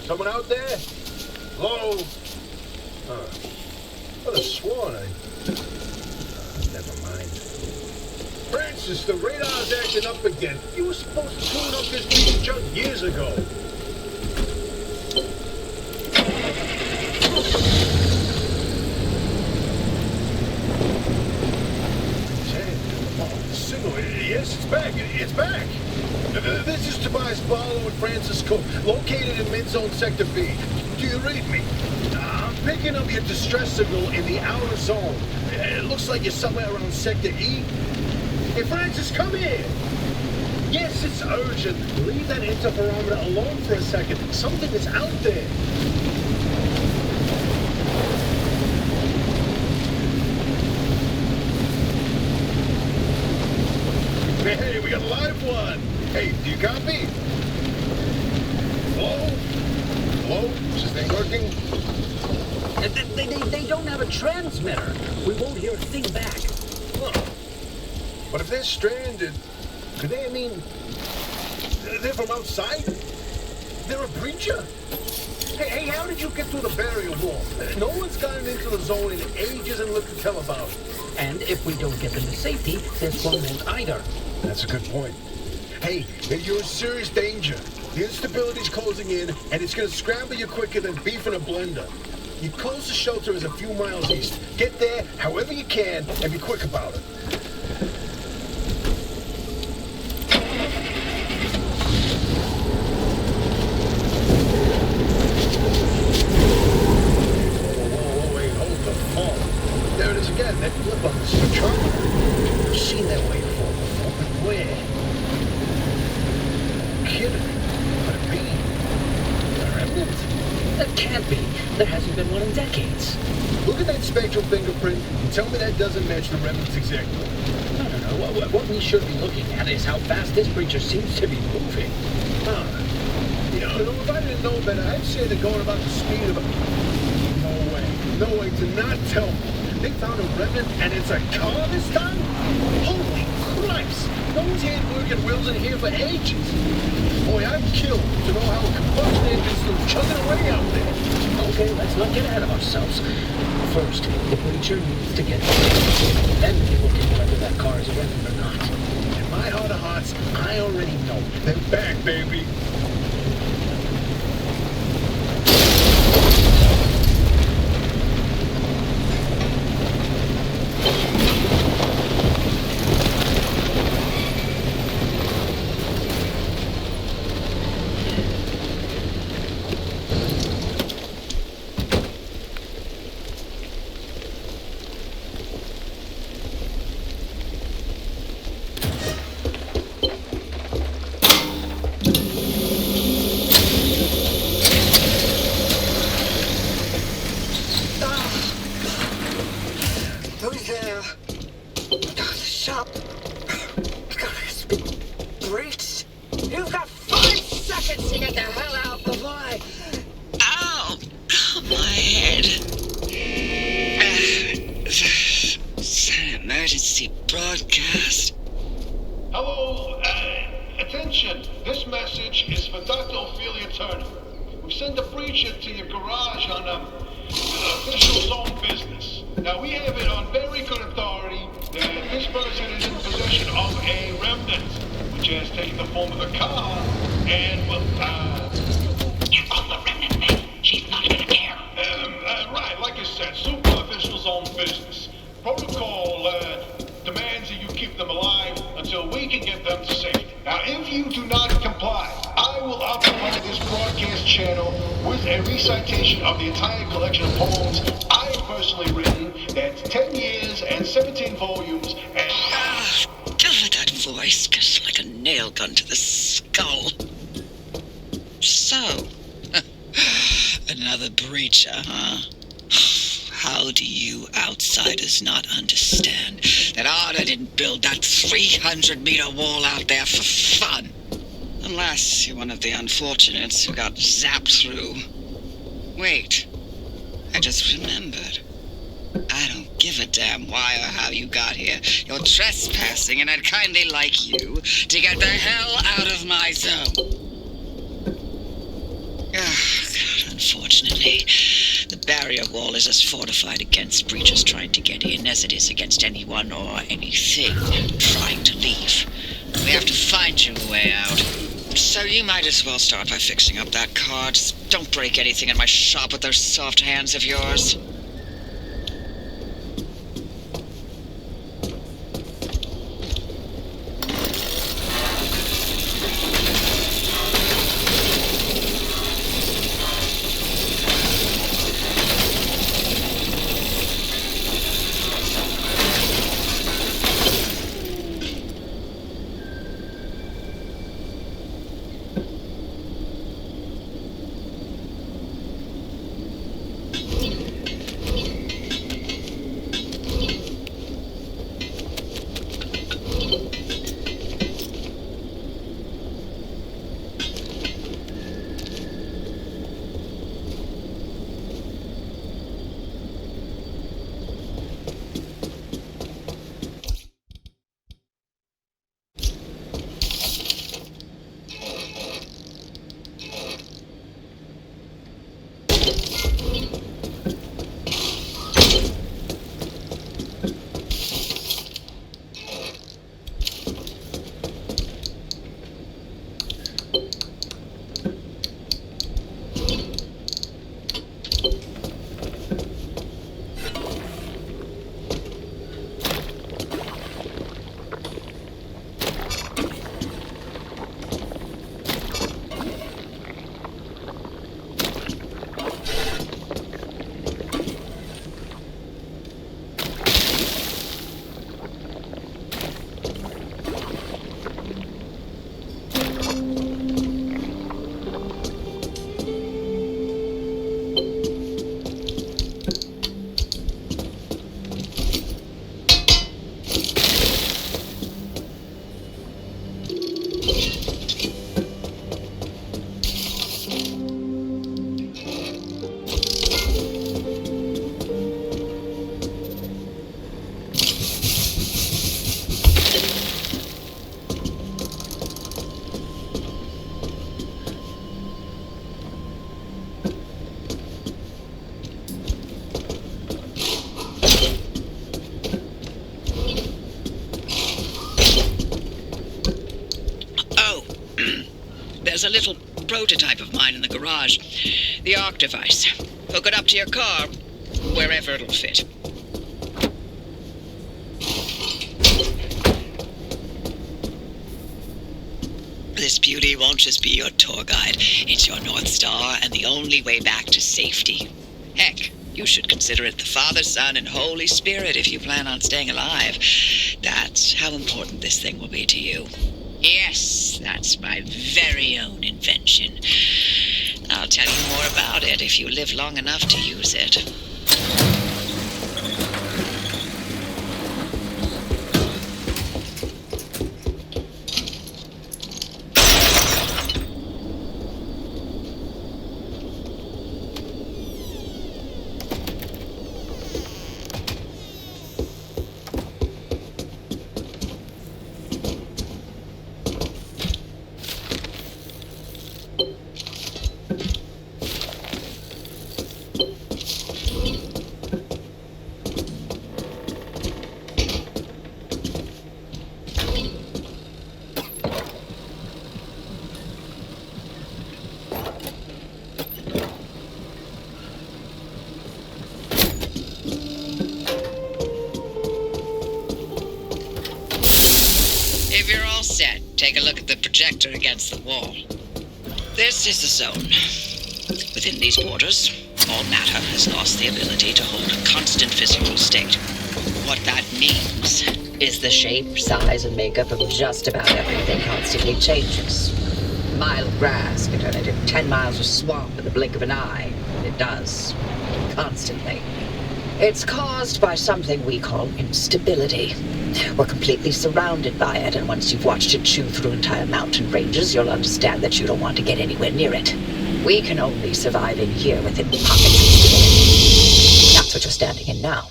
Someone out there? Hello? Could have sworn I... never mind. Francis, the radar's acting up again. You were supposed to tune up this piece of junk years ago. Yes, it's back. It's back. This is Tobias Barlow and Francis Cook, located in mid-zone Sector B. Do you read me? I'm picking up your distress signal in the outer zone. It looks like you're somewhere around Sector E. Hey, Francis, come here. Yes, it's urgent. Leave that interferometer alone for a second. Something is out there. Hey, we got a live one. Hey, do you copy? Hello? Hello? Is this thing working? They don't have a transmitter. We won't hear a thing back. Huh. But if they're stranded, could they, they're from outside? They're a breacher? Hey, how did you get through the barrier wall? No one's gotten into the zone in ages and lived to tell about it. And if we don't get them to safety, this one won't either. That's a good point. Hey, you're in serious danger. The instability's closing in, and it's gonna scramble you quicker than beef in a blender. Your closest shelter is a few miles east. Get there however you can, and be quick about it. Whoa, wait, hold the phone. There it is again, that blip on the spectrometer. I've seen that waveform before, but where? Kidding. Could it be? A remnant? That can't be. There hasn't been one in decades. Look at that spectral fingerprint and tell me that doesn't match the remnants exactly. No. What we should be looking at is how fast this creature seems to be moving. If I didn't know better, I'd say they're going about the speed of a... No way, do not tell me. They found a remnant and it's a car this time? Holy Christ! No one's had working wheels in here for ages. Boy, I'm killed to know how a combustion engine's still chugging away out there. Okay, let's not get ahead of ourselves. First, the breacher needs to get away. Then we look into whether that car is a remnant or not. In my heart of hearts, I already know. They're back, baby. You've got 5 seconds to get the hell out before I... Ow! My head. It's an emergency broadcast. Hello, attention. This message is for Dr. Ophelia Turner. We've sent a breacher to your garage on official zone business. Now, we have it on very good authority that this person is in possession of a remnant, which has taken the form of a car, and will, Get off the remnant, man. She's not gonna care. Right, like I said, super official zone business. Protocol, demands that you keep them alive until we can get them to safety. Now, if you do not comply, I will occupy this broadcast channel with a recitation of the entire collection of poems I have personally written. That's 10 years and 17 volumes, and... That voice goes like a nail gun to the skull. So, another breacher, huh? How do you outsiders not understand that Arda didn't build that 300-meter wall out there for fun? Unless you're one of the unfortunates who got zapped through. Wait, I just remembered. I don't give a damn why or how you got here. You're trespassing, and I'd kindly like you to get the hell out of my zone. me. The barrier wall is as fortified against breaches trying to get in as it is against anyone or anything trying to leave. We have to find you a way out. So you might as well start by fixing up that car. Just don't break anything in my shop with those soft hands of yours. There's a little prototype of mine in the garage. The Arc device. Hook it up to your car, wherever it'll fit. This beauty won't just be your tour guide. It's your North Star and the only way back to safety. Heck, you should consider it the Father, Son, and Holy Spirit if you plan on staying alive. That's how important this thing will be to you. Yes, that's my very own invention. I'll tell you more about it if you live long enough to use it. If you're all set, take a look at the projector against the wall. This is the zone. Within these borders, all matter has lost the ability to hold a constant physical state. What that means Is the shape, size, and makeup of just about everything constantly changes. A mile of grass can turn into 10 miles of swamp in the blink of an eye. It does. Constantly. It's caused by something we call instability. We're completely surrounded by it, and once you've watched it chew through entire mountain ranges, you'll understand that you don't want to get anywhere near it. We can only survive in here within pockets of stability. That's what you're standing in now.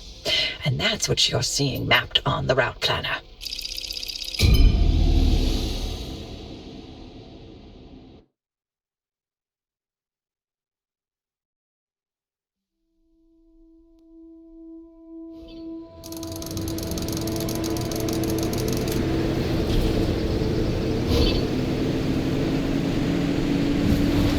And that's what you're seeing mapped on the route planner.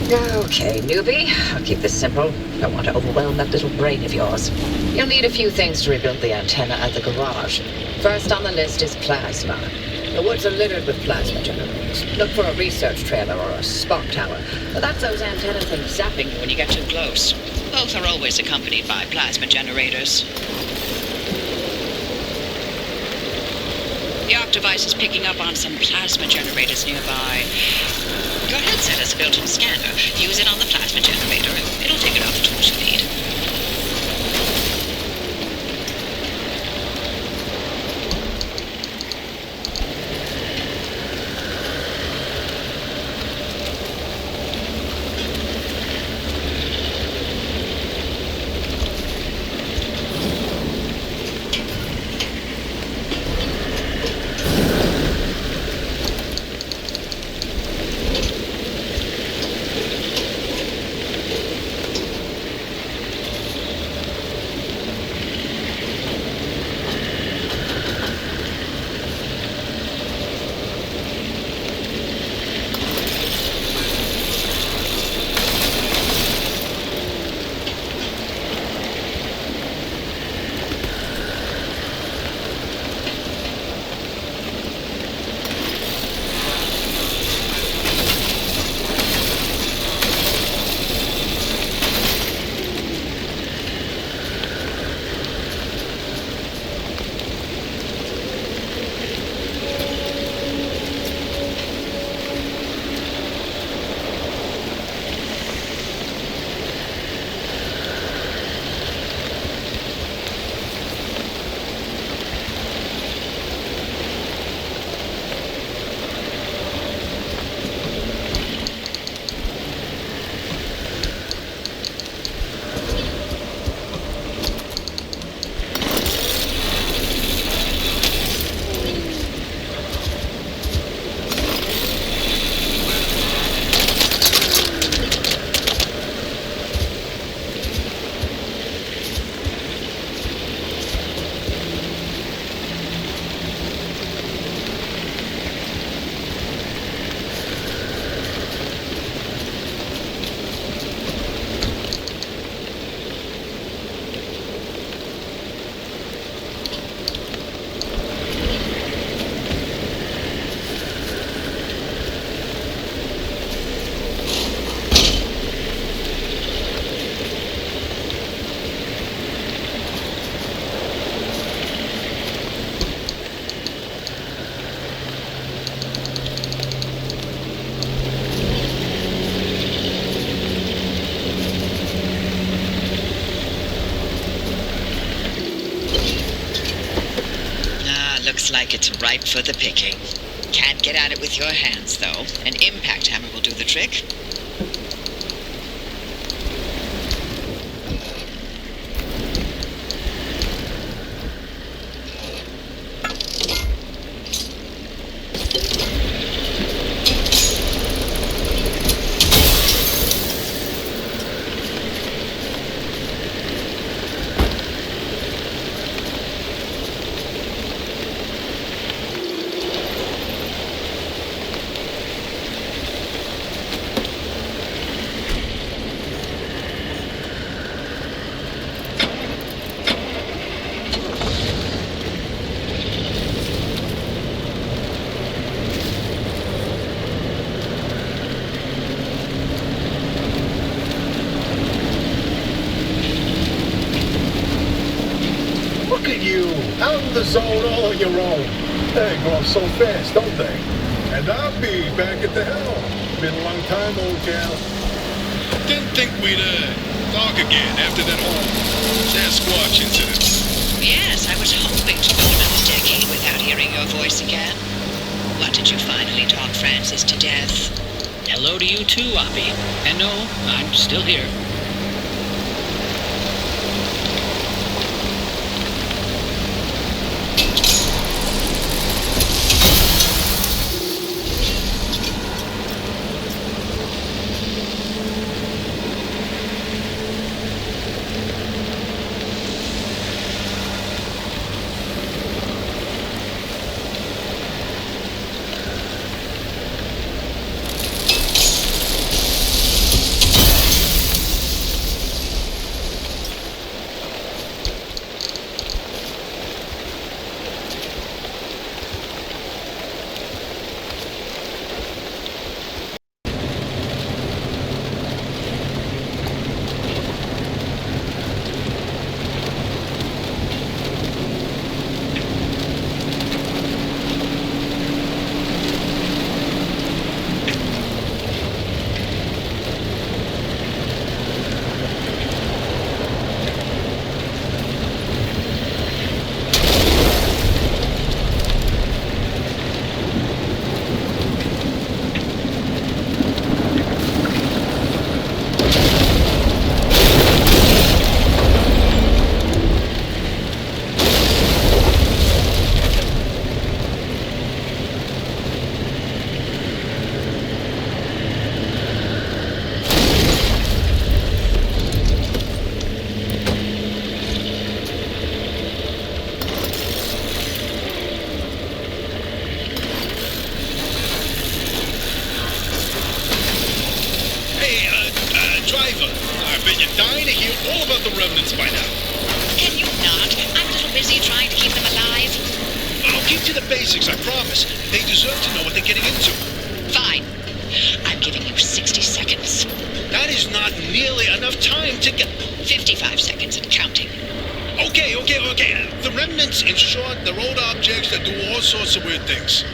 Okay, newbie. I'll keep this simple. Don't want to overwhelm that little brain of yours. You'll need a few things to rebuild the antenna at the garage. First on the list is plasma. The woods are littered with plasma generators. Look for a research trailer or a spark tower. But that's those antenna things zapping you when you get too close. Both are always accompanied by plasma generators. The Arc device is picking up on some plasma generators nearby. Your headset has a built-in scanner. Use it on the plasma generator. It'll figure out the tools you need. Looks like it's ripe for the picking. Can't get at it with your hands, though. An impact hammer will do the trick. Look at you, out in the zone all on your own. They go up so fast, don't they? And I'll be back at the helm. Been a long time, old gal. Didn't think we'd talk again after that whole Sasquatch incident. Yes, I was hoping to go another decade without hearing your voice again. What did you finally talk Francis to death? Hello to you too, Oppie. And no, I'm still here. all about the remnants by now. Can you not? I'm a little busy trying to keep them alive. I'll keep to the basics, I promise. They deserve to know what they're getting into. Fine. I'm giving you 60 seconds. That is not nearly enough time to get... 55 seconds and counting. Okay. The remnants, in short, they're old objects that do all sorts of weird things.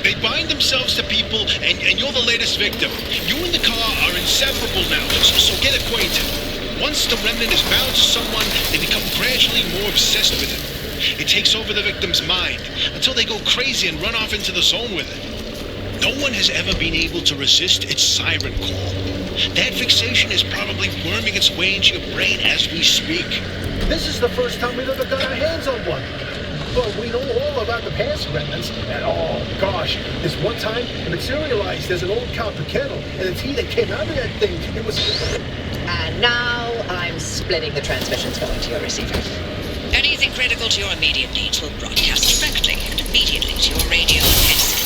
They bind themselves to people, and you're the latest victim. You and the car are inseparable now, so get acquainted. Once the remnant is bound to someone, they become gradually more obsessed with it. It takes over the victim's mind, until they go crazy and run off into the zone with it. No one has ever been able to resist its siren call. That fixation is probably worming its way into your brain as we speak. This is the first time we've ever got our hands on one. Well, we know all about the past remnants, and oh gosh, this one time it materialized as an old copper kettle, and the tea that came out of that thing, it was... And now I'm splitting the transmissions going to your receiver. Anything critical to your immediate needs will broadcast directly and immediately to your radio and headset.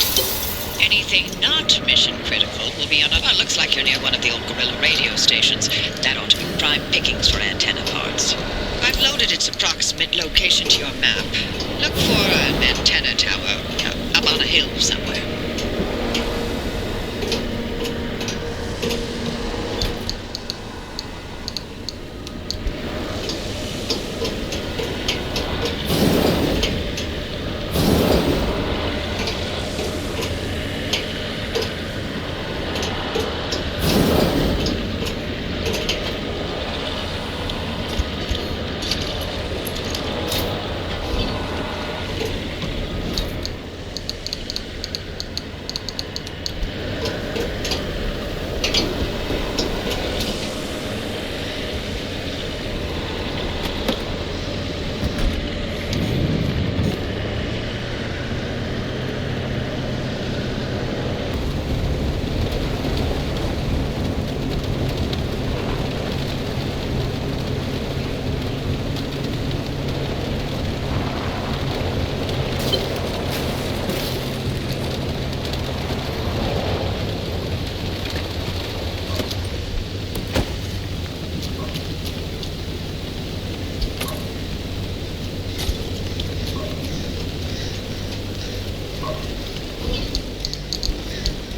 Anything not mission critical will be on a... looks like you're near one of the old Gorilla radio stations. That ought to be prime pickings for antenna parts. I've loaded its approximate location to your map. Look for an antenna tower up on a hill somewhere.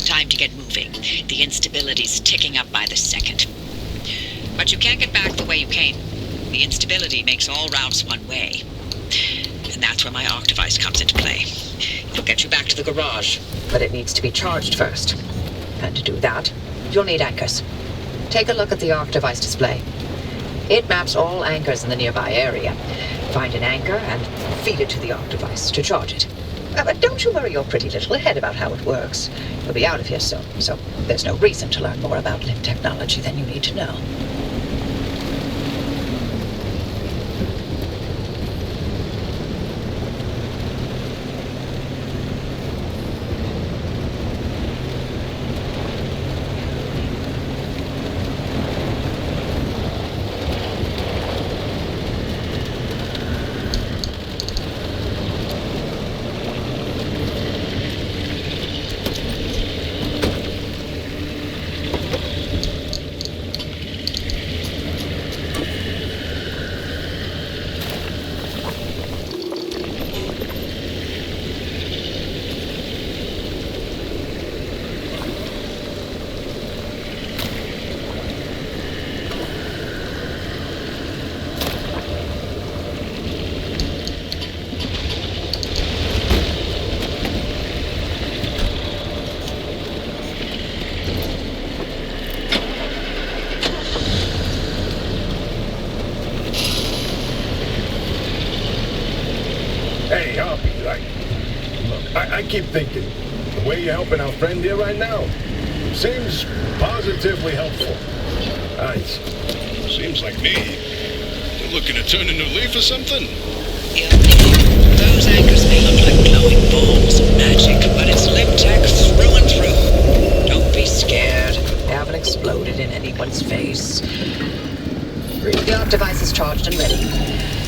Time to get moving. The instability's ticking up by the second. But you can't get back the way you came. The instability makes all routes one way. And that's where my arc device comes into play. It'll get you back to the garage. But it needs to be charged first. And to do that, you'll need anchors. Take a look at the arc device display. It maps all anchors in the nearby area. Find an anchor and feed it to the arc device to charge it. But don't you worry your pretty little head about how it works. You'll be out of here soon, so there's no reason to learn more about LIM technology than you need to know. Hey, Hoppy, I keep thinking, the way you're helping our friend here right now seems positively helpful. Nice. Seems like me. You're looking to turn a new leaf or something? Yeah, those anchors may look like glowing balls of magic, but it's LIM tech through and through. Don't be scared. They haven't exploded in anyone's face. The arc device is charged and ready.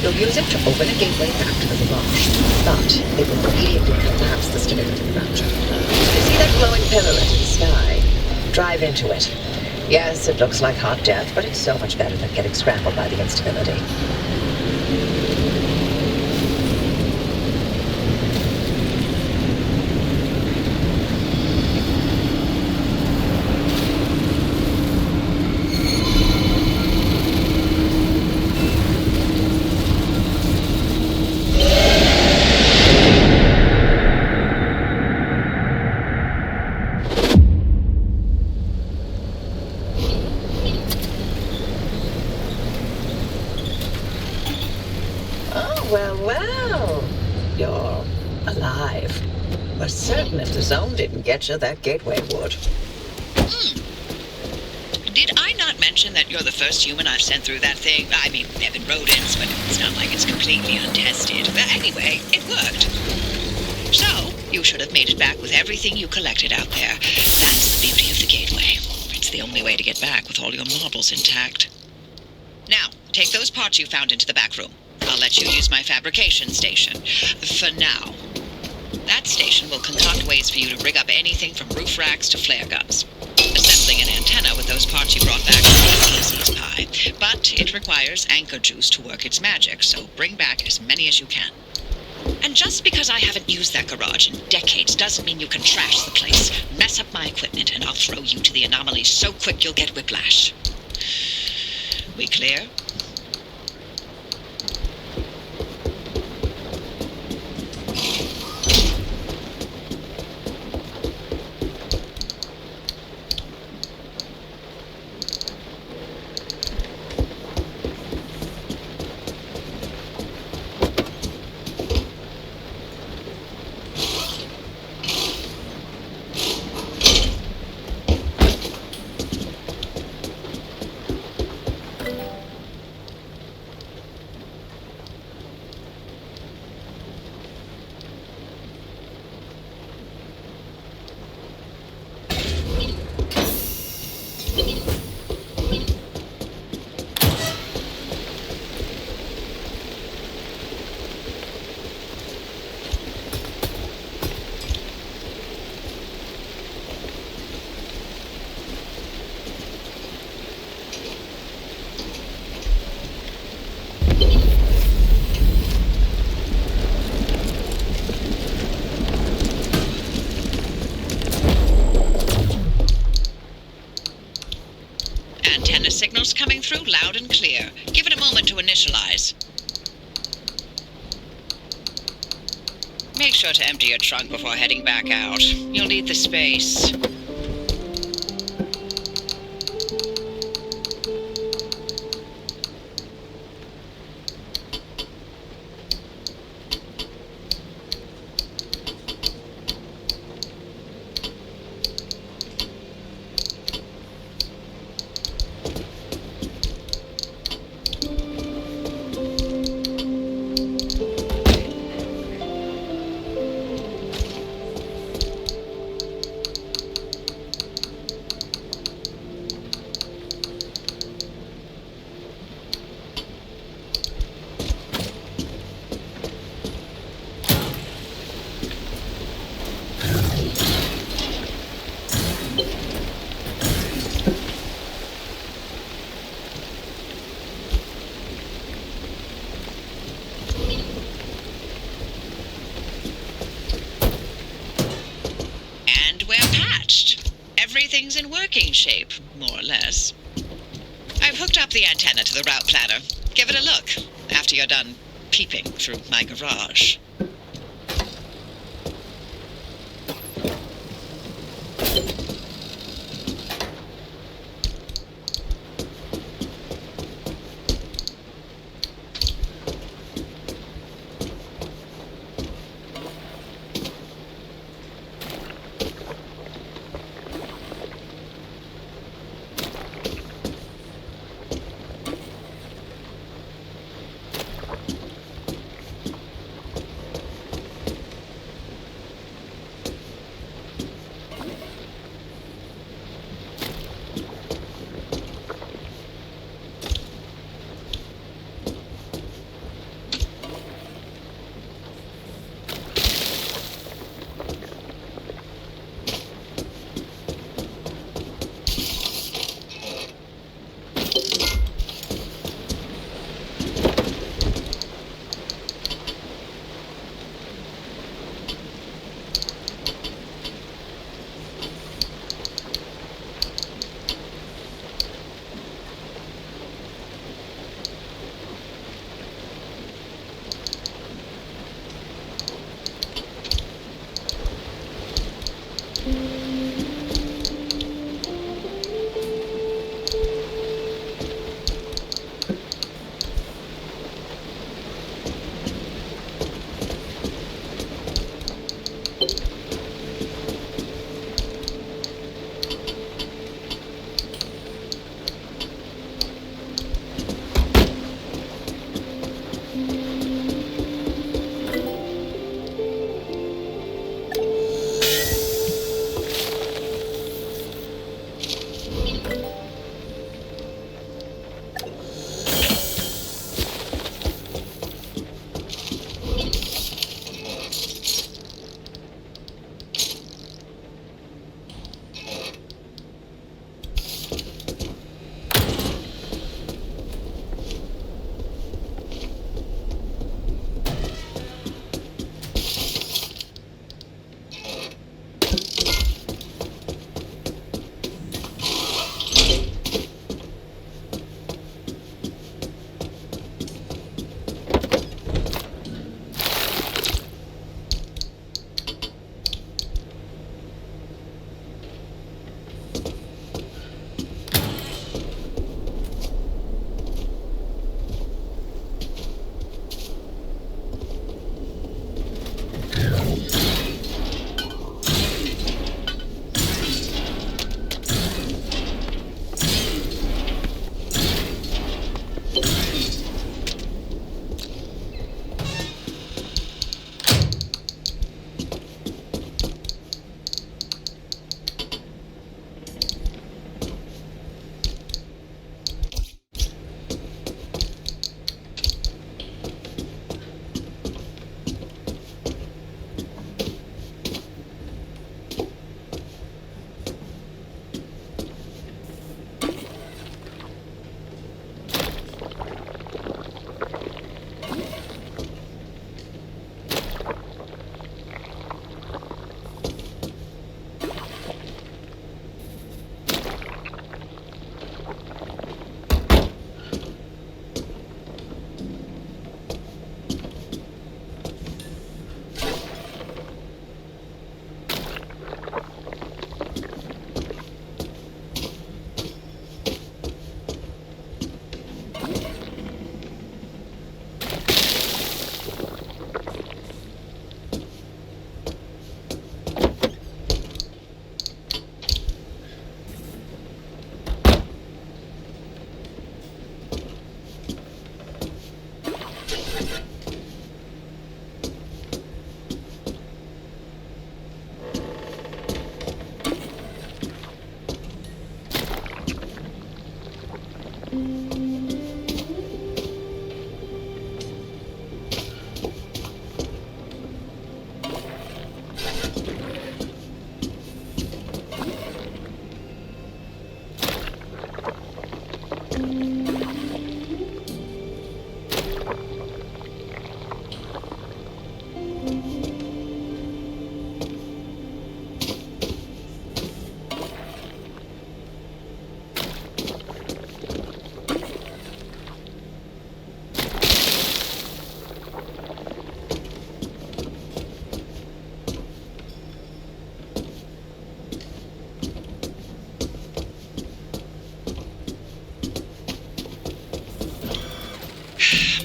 You'll use it to open a gateway back to the garage, but it will immediately collapse the stability structure. You see that glowing pillar into the sky? Drive into it. Yes, it looks like hot death, but it's so much better than getting scrambled by the instability. Oh, well. You're alive. We're certain if the zone didn't get you, that gateway would. Did I not mention that you're the first human I've sent through that thing? I mean, there have been rodents, but it's not like it's completely untested. But anyway, it worked. So, you should have made it back with everything you collected out there. That's the beauty of the gateway. It's the only way to get back with all your marbles intact. Now, take those parts you found into the back room. I'll let you use my fabrication station. For now. That station will concoct ways for you to rig up anything from roof racks to flare guns. Assembling an antenna with those parts you brought back is easy as pie. But it requires anchor juice to work its magic, so bring back as many as you can. And just because I haven't used that garage in decades doesn't mean you can trash the place. Mess up my equipment and I'll throw you to the anomalies so quick you'll get whiplash. We clear? Antenna signals coming through loud and clear. Give it a moment to initialize. Make sure to empty your trunk before heading back out. You'll need the space. Everything's in working shape, more or less. I've hooked up the antenna to the route planner. Give it a look after you're done peeping through my garage.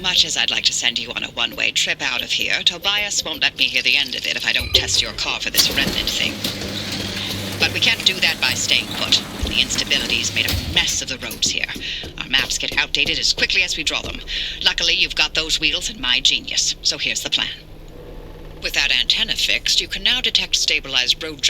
Much as I'd like to send you on a one-way trip out of here, Tobias won't let me hear the end of it if I don't test your car for this remnant thing. But we can't do that by staying put. The instability's made a mess of the roads here. Our maps get outdated as quickly as we draw them. Luckily, you've got those wheels and my genius, so here's the plan. With that antenna fixed, you can now detect stabilized road